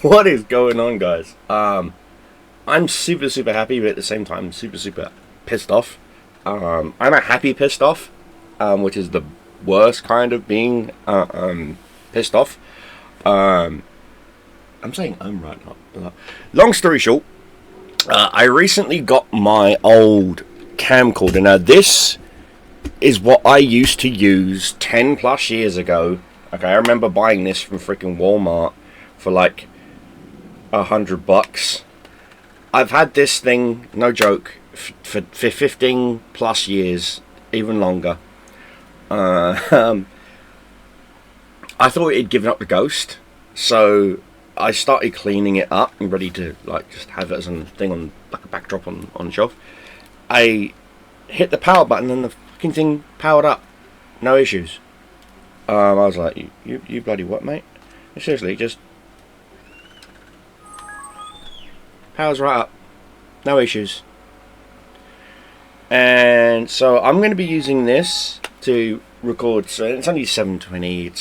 What is going on, guys? I'm super happy, but at the same time super pissed off. I'm a happy pissed off, which is the worst kind of being pissed off. I'm saying right now. Long story short, I recently got my old camcorder. Now this is what I used to use 10 plus years ago. Okay, I remember buying this from freaking Walmart for like $100. I've had this thing, no joke, for 15 plus years, even longer. I thought it had given up the ghost, so I started cleaning it up and ready to like just have it as a thing on like a backdrop on the shelf. I hit the power button and the fucking thing powered up, no issues. I was like, you bloody what, mate? Seriously, just powers right up, no issues. And so I'm going to be using this to record. So it's only 720.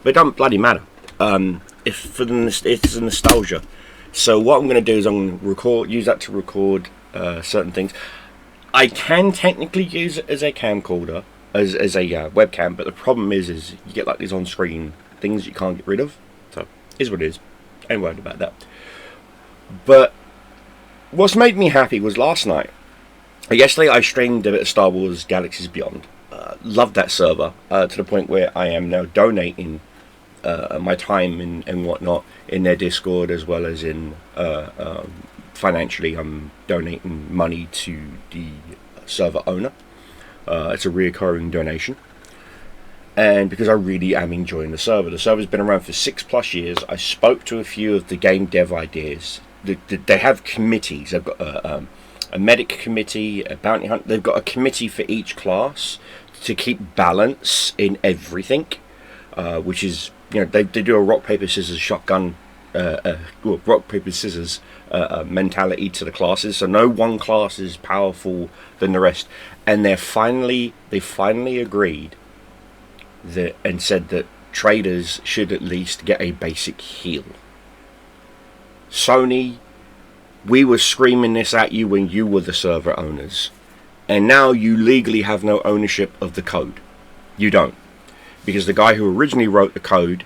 But it doesn't bloody matter. It's a nostalgia. So what I'm going to do is I'm going to use that to record certain things. I can technically use it as a camcorder, as a webcam, but the problem is you get like these on-screen things you can't get rid of. So is what it is. Ain't worried about that. But what's made me happy was last night. Yesterday I streamed a bit of Star Wars Galaxies Beyond. Loved that server to the point where I am now donating my time and whatnot in their Discord, as well as in financially I'm donating money to the server owner. It's a reoccurring donation, and because I really am enjoying the server's been around for 6+ years. I spoke to a few of the game dev ideas. They have committees. They've got a medic committee, a bounty hunter. They've got a committee for each class to keep balance in everything, which is, they do a rock paper scissors shotgun, rock paper scissors mentality to the classes. So no one class is powerful than the rest, and they finally agreed that and said that traders should at least get a basic heal. Sony, we were screaming this at you when you were the server owners, and now you legally have no ownership of the code. You don't, because the guy who originally wrote the code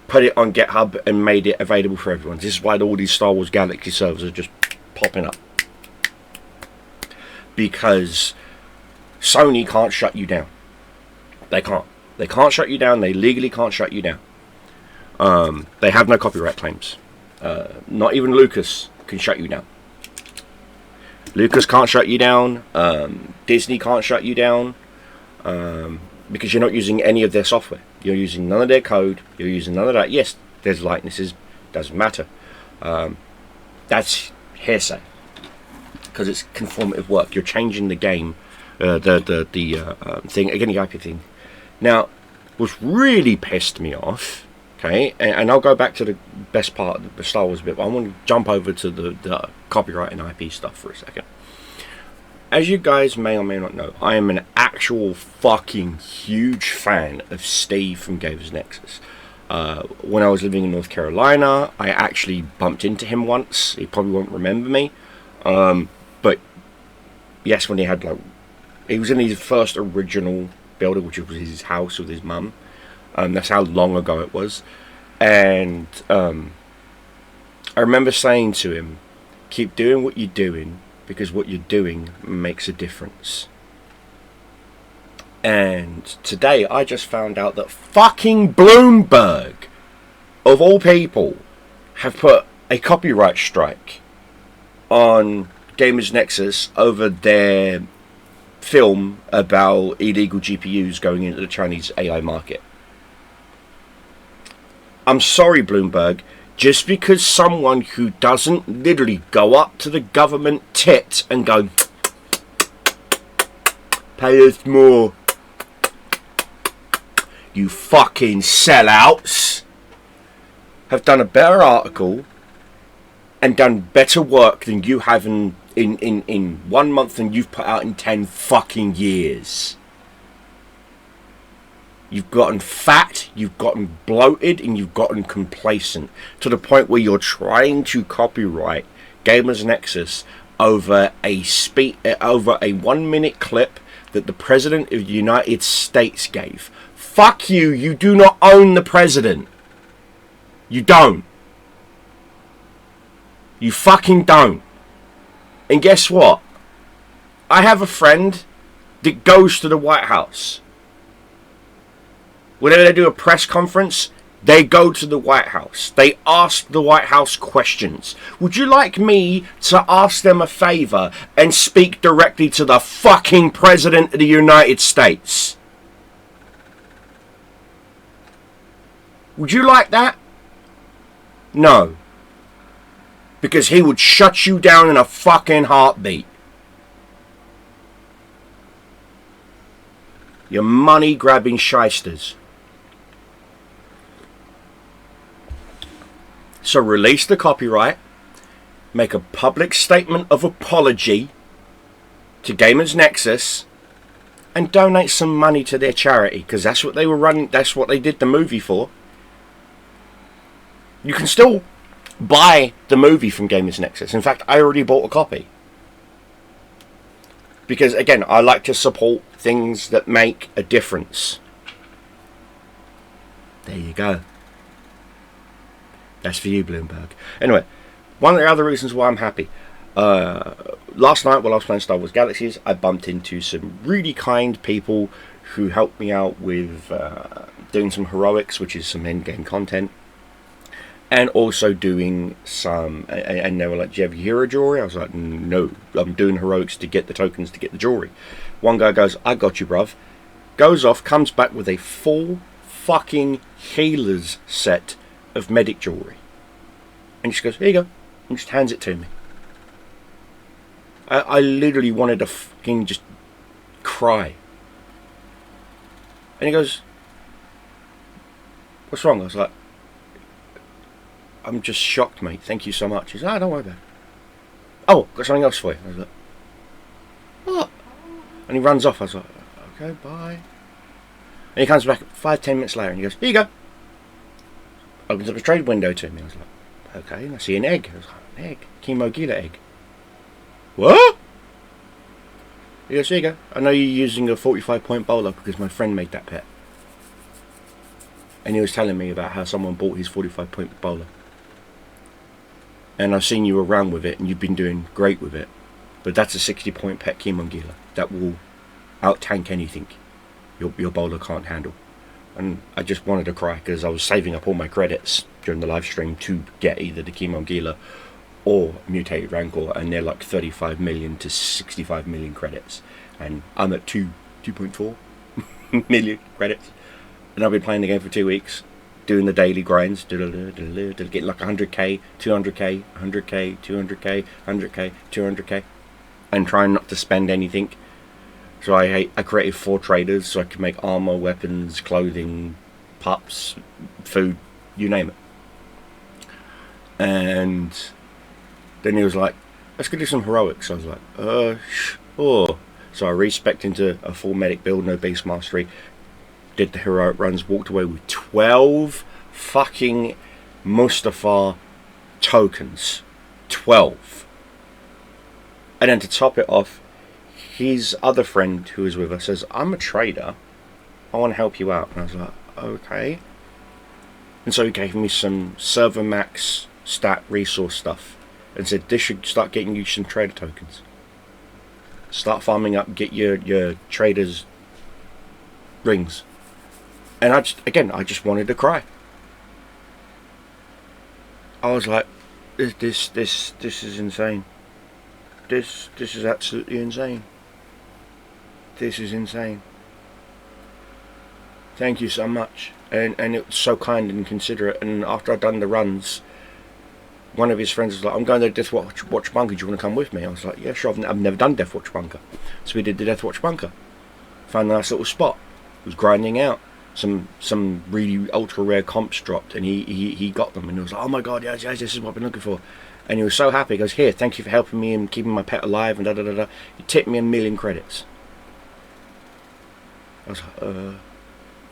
put it on GitHub and made it available for everyone. This is why all these Star Wars Galaxy servers are just popping up, because Sony can't shut you down. They can't shut you down. They legally can't shut you down. They have no copyright claims. Not even Lucas can shut you down. Lucas can't shut you down. Disney can't shut you down, because you're not using any of their software. You're using none of their code. You're using none of that. Yes, there's likenesses. Doesn't matter. That's hearsay, because it's conformative work. You're changing the game, the thing again, the IP thing. Now, what's really pissed me off, okay, and I'll go back to the best part of the Star Wars bit, but I want to jump over to the copyright and IP stuff for a second. As you guys may or may not know, I am an actual fucking huge fan of Steve from Gamer's Nexus. When I was living in North Carolina, I actually bumped into him once. He probably won't remember me, but yes, when he had he was in his first original building, which was his house with his mum. That's how long ago it was. And I remember saying to him, keep doing what you're doing, because what you're doing makes a difference. And today I just found out that fucking Bloomberg, of all people, have put a copyright strike on Gamers Nexus over their film about illegal GPUs going into the Chinese AI market. I'm sorry, Bloomberg. Just because someone who doesn't literally go up to the government tit and go, pay us more, you fucking sellouts, have done a better article and done better work than you have in 1 month than you've put out in 10 fucking years. You've gotten fat, you've gotten bloated, and you've gotten complacent to the point where you're trying to copyright Gamers Nexus over a 1 minute clip that the President of the United States gave. Fuck you, you do not own the President. You don't. You fucking don't. And guess what? I have a friend that goes to the White House. Whenever they do a press conference, they go to the White House. They ask the White House questions. Would you like me to ask them a favor and speak directly to the fucking President of the United States? Would you like that? No. Because he would shut you down in a fucking heartbeat. You money-grabbing shysters. So release the copyright, make a public statement of apology to Gamers Nexus, and donate some money to their charity, because that's what they were running. That's what they did the movie for. You can still buy the movie from Gamers Nexus. In fact, I already bought a copy. Because again, I like to support things that make a difference. There you go. That's for you, Bloomberg. Anyway, one of the other reasons why I'm happy. Last night while I was playing Star Wars Galaxies, I bumped into some really kind people who helped me out with doing some heroics, which is some endgame content. And also doing some, and they were like, do you have your hero jewelry? I was like, no, I'm doing heroics to get the tokens to get the jewelry. One guy goes, I got you, bruv. Goes off, comes back with a full fucking healer's set of medic jewelry. And he just goes, here you go. And just hands it to me. I literally wanted to fucking just cry. And he goes, what's wrong? I was like, I'm just shocked, mate. Thank you so much. He's like, don't worry about it. Oh, got something else for you. I was like, what? And he runs off. I was like, okay, bye. And he comes back 5-10 minutes later and he goes, here you go. Opens up a trade window to me. I was like, okay. And I see an egg. I was like, an egg? Chemo Gila egg. What? He goes, here you go. I know you're using a 45-point bowler because my friend made that pet. And he was telling me about how someone bought his 45-point bowler. And I've seen you around with it and you've been doing great with it. But that's a 60-point pet Chemo Gila. That will out-tank anything your bowler can't handle. And I just wanted to cry because I was saving up all my credits during the live stream to get either the Chemo Gila or Mutated Rancor, and they're like 35 million to 65 million credits. And I'm at 2.4 million credits. And I've been playing the game for 2 weeks, doing the daily grinds, getting like 100k, 200k, 100k, 200k, 100k, 200k, and trying not to spend anything. So I created 4 traders so I could make armor, weapons, clothing, pups, food, you name it. And then he was like, let's go do some heroics. I was like, sure. So I respec'd into a full medic build, no beast mastery, did the heroic runs, walked away with 12 fucking Mustafar tokens. 12. And then to top it off, his other friend who was with us says, I'm a trader, I want to help you out. And I was like, okay. And so he gave me some server max stat resource stuff and said, this should start getting you some trader tokens. Start farming up, get your traders rings. And I just wanted to cry. I was like, this is insane. This is absolutely insane. This is insane. Thank you so much. And it was so kind and considerate. And after I'd done the runs, one of his friends was like, I'm going to Death Watch Bunker, do you want to come with me? I was like, yeah, sure. I've never done Death Watch Bunker. So we did the Death Watch Bunker. Found a nice little spot. Was grinding out. Some really ultra rare comps dropped, and he got them, and he was like, oh my god, yes, this is what I've been looking for. And he was so happy. He goes, here, thank you for helping me and keeping my pet alive, and da-da-da-da. He tipped me 1 million credits. I was like,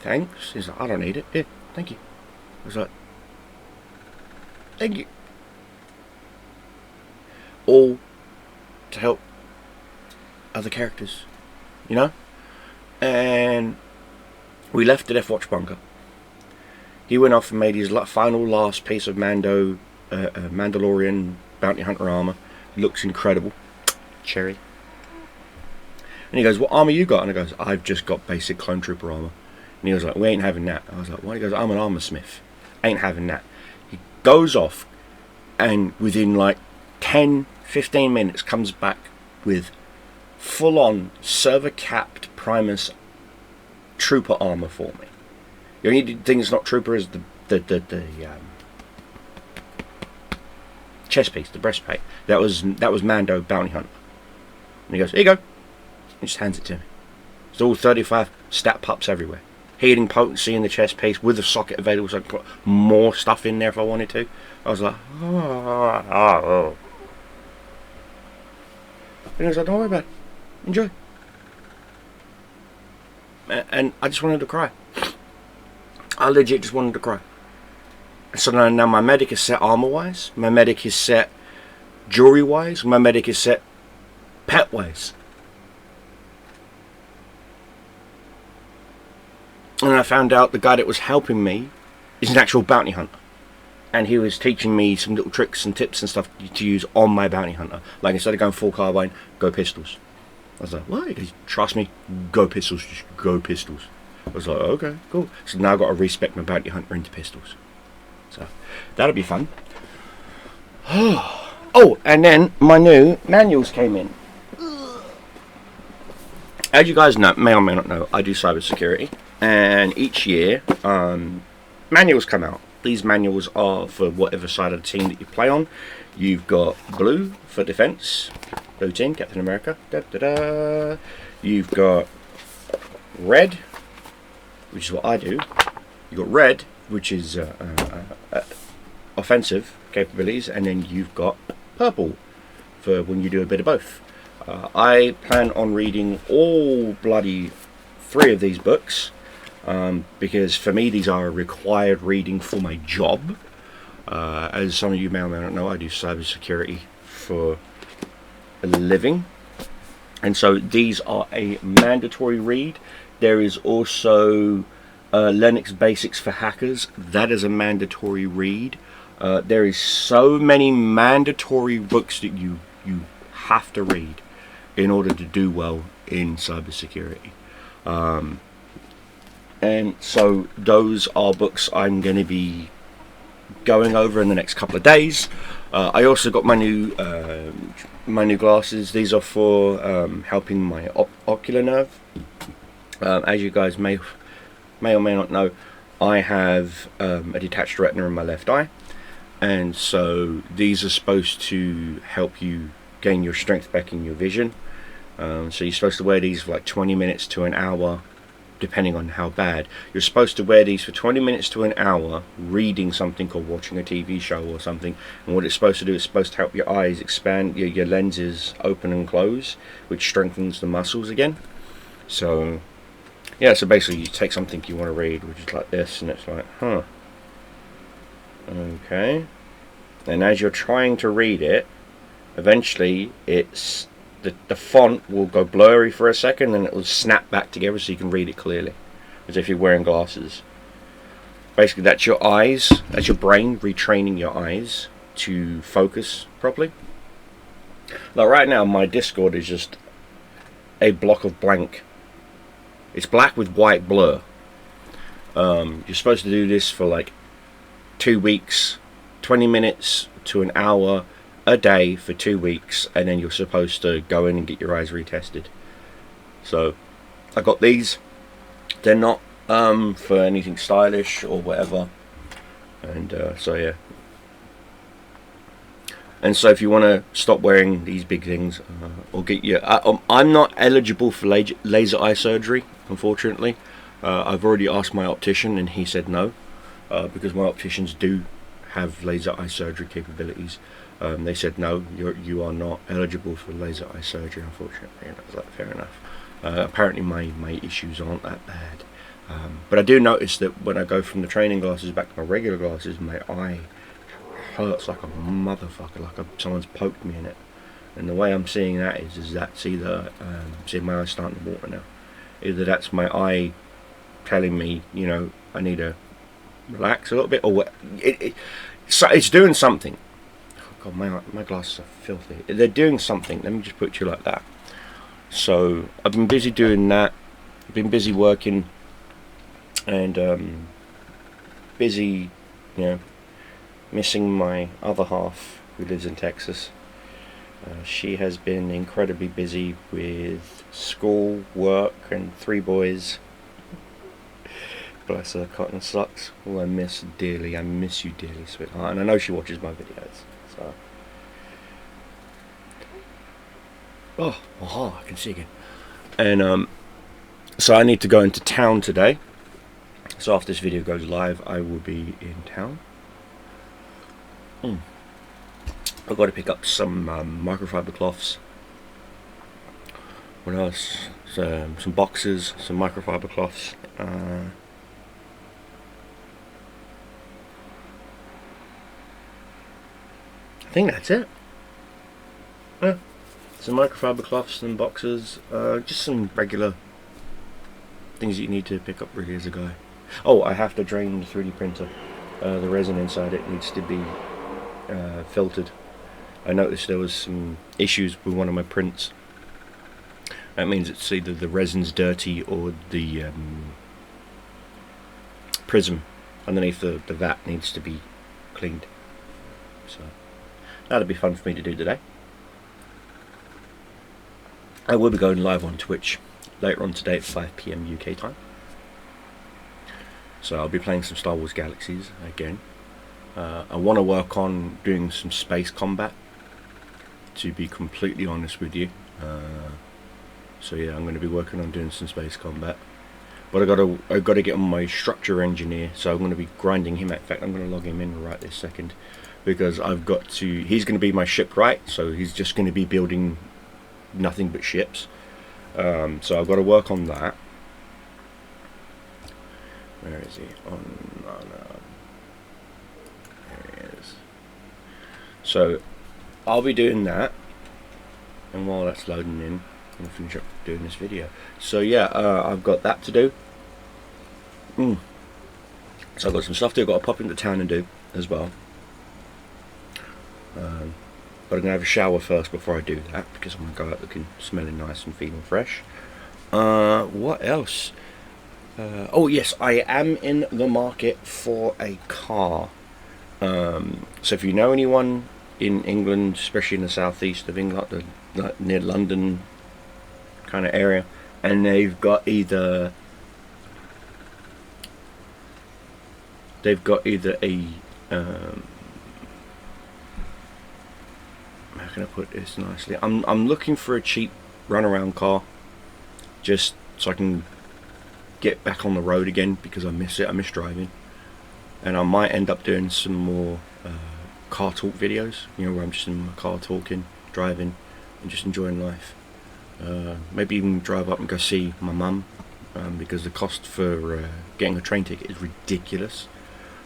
thanks. He's like, I don't need it. Here, thank you. I was like, thank you. All to help other characters, you know? And we left the Death Watch bunker. He went off and made his final last piece of Mandalorian bounty hunter armor. Looks incredible. Cherry. And he goes, what armor you got? And I goes, I've just got basic clone trooper armor. And he was like, we ain't having that. I was like, what? He goes, I'm an armor smith. Ain't having that. He goes off and within like 10-15 minutes comes back with full on server capped Primus trooper armor for me. The only thing that's not trooper is the chest piece, the breastplate. That was Mando bounty hunter. And he goes, here you go. He just hands it to me. It's all 35 stat pups everywhere. Healing potency in the chest piece with the socket available, so I can put more stuff in there if I wanted to. I was like, oh. And he was like, don't worry about it. Enjoy. And I just wanted to cry. I legit just wanted to cry. So now my medic is set armor-wise. My medic is set jewelry-wise. My medic is set pet-wise. And I found out the guy that was helping me is an actual bounty hunter. And he was teaching me some little tricks and tips and stuff to use on my bounty hunter. Like, instead of going full carbine, go pistols. I was like, what? He goes, trust me, go pistols, just go pistols. I was like, okay, cool. So now I've got to respec my bounty hunter into pistols. So that'll be fun. Oh, and then my new manuals came in. As you guys know, may or may not know, I do cybersecurity. And each year, manuals come out. These manuals are for whatever side of the team that you play on. You've got blue for defense, blue team, Captain America. You've got red, which is what I do. You've got red, which is offensive capabilities, and then you've got purple for when you do a bit of both. I plan on reading all bloody 3 of these books. Because for me these are a required reading for my job. As some of you may or may not know, I do cybersecurity for a living, and so these are a mandatory read. There is also Linux Basics for Hackers. That is a mandatory read. There is so many mandatory books that you have to read in order to do well in cybersecurity. And so those are books I'm going to be going over in the next couple of days. I also got my new glasses. These are for helping my ocular nerve. As you guys may or may not know, I have a detached retina in my left eye, and so these are supposed to help you gain your strength back in your vision. So you're supposed to wear these for like 20 minutes to an hour, depending on how bad. You're supposed to wear these for 20 minutes to an hour, reading something or watching a TV show or something. And what it's supposed to do is supposed to help your eyes expand, your lenses open and close, which strengthens the muscles again. So yeah, so basically you take something you want to read, which is like this, and it's like, huh, okay. And as you're trying to read it, eventually it's the font will go blurry for a second, and it will snap back together so you can read it clearly, as if you're wearing glasses. Basically, that's your eyes, that's your brain retraining your eyes to focus properly. Like right now, my Discord is just a block of blank. It's black with white blur. You're supposed to do this for like 2 weeks, 20 minutes to an hour a day for 2 weeks, and then you're supposed to go in and get your eyes retested. So I got these. They're not for anything stylish or whatever, and so yeah. And so if you want to stop wearing these big things, or get your I'm not eligible for laser eye surgery, unfortunately. I've already asked my optician and he said no, because my opticians do have laser eye surgery capabilities. They said no, you are not eligible for laser eye surgery, unfortunately. And I was like, fair enough. Apparently my issues aren't that bad. But I do notice that when I go from the training glasses back to my regular glasses, my eye hurts like a motherfucker, like someone's poked me in it. And the way I'm seeing that is that's either, see, my eye's starting to water now. Either that's my eye telling me, you know, I need to relax a little bit, or so it's doing something. Oh God, my glasses are filthy. They're doing something. Let me just put you like that. So I've been busy doing that. I've been busy working, and busy, you know, missing my other half who lives in Texas. She has been incredibly busy with school, work, and 3 boys. Bless her cotton socks. Oh, I miss dearly. I miss you dearly, sweetheart. And I know she watches my videos. So, oh, I can see again. And so I need to go into town today. So after this video goes live, I will be in town. I've got to pick up some microfiber cloths. What else? Some boxes, some microfiber cloths. I think that's it. Yeah. Some microfiber cloths, some boxes, just some regular things that you need to pick up really as a guy. Oh, I have to drain the 3D printer. The resin inside it needs to be filtered. I noticed there was some issues with one of my prints. That means it's either the resin's dirty or the prism underneath the vat needs to be cleaned. So that'll be fun for me to do today. I will be going live on Twitch later on today at 5 PM UK time. So I'll be playing some Star Wars Galaxies again. I want to work on doing some space combat, to be completely honest with you. So yeah, I'm going to be working on doing some space combat. But I got to get on my structure engineer, so I'm going to be grinding him. In fact, I'm going to log him in right this second, because I've got to. He's going to be my shipwright, so he's just going to be building nothing but ships. So I've got to work on that. Where is he? There he is. So I'll be doing that, and while that's loading in, I'm going to finish up doing this video. So yeah, I've got that to do. So I've got some stuff that I've got to pop into town and do as well. But I'm going to have a shower first before I do that, because I'm going to go out looking, smelling nice and feeling fresh. What else? Oh yes, I am in the market for a car. So if you know anyone in England, especially in the southeast of England, near London kind of area, and they've got either a how can I put this nicely? I'm looking for a cheap runaround car, just so I can get back on the road again, because I miss it. I miss driving, and I might end up doing some more car talk videos. You know, where I'm just in my car talking, driving, and just enjoying life. Maybe even drive up and go see my mum, because the cost for getting a train ticket is ridiculous.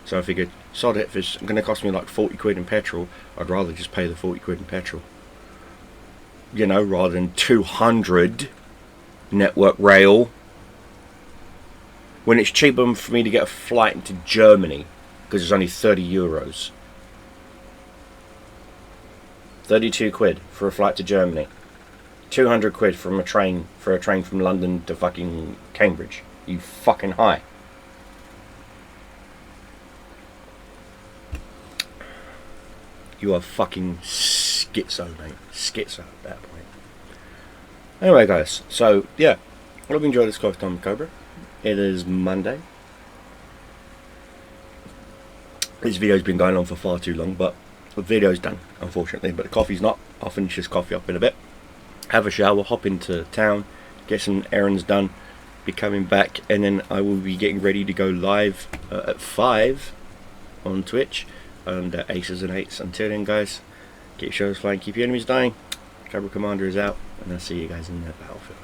So I figured, sod it, if it's going to cost me like 40 quid in petrol, I'd rather just pay the 40 quid in petrol. You know, rather than 200 Network Rail. When it's cheaper for me to get a flight into Germany, because it's only 30 euros. 32 quid for a flight to Germany. 200 quid from a train, for a train from London to fucking Cambridge. You fucking high. You are fucking schizo, mate. Schizo at that point. Anyway, guys, so yeah, I hope you enjoyed this Coffee Time with Cobra. It is Monday. This video's been going on for far too long, but the video's done, unfortunately. But the coffee's not. I'll finish this coffee up in a bit, have a shower, hop into town, get some errands done, be coming back, and then I will be getting ready to go live at 5 on Twitch and Aces and Eights. Until then, guys, keep your shows flying, keep your enemies dying. Cobra Commander is out, and I'll see you guys in the battlefield.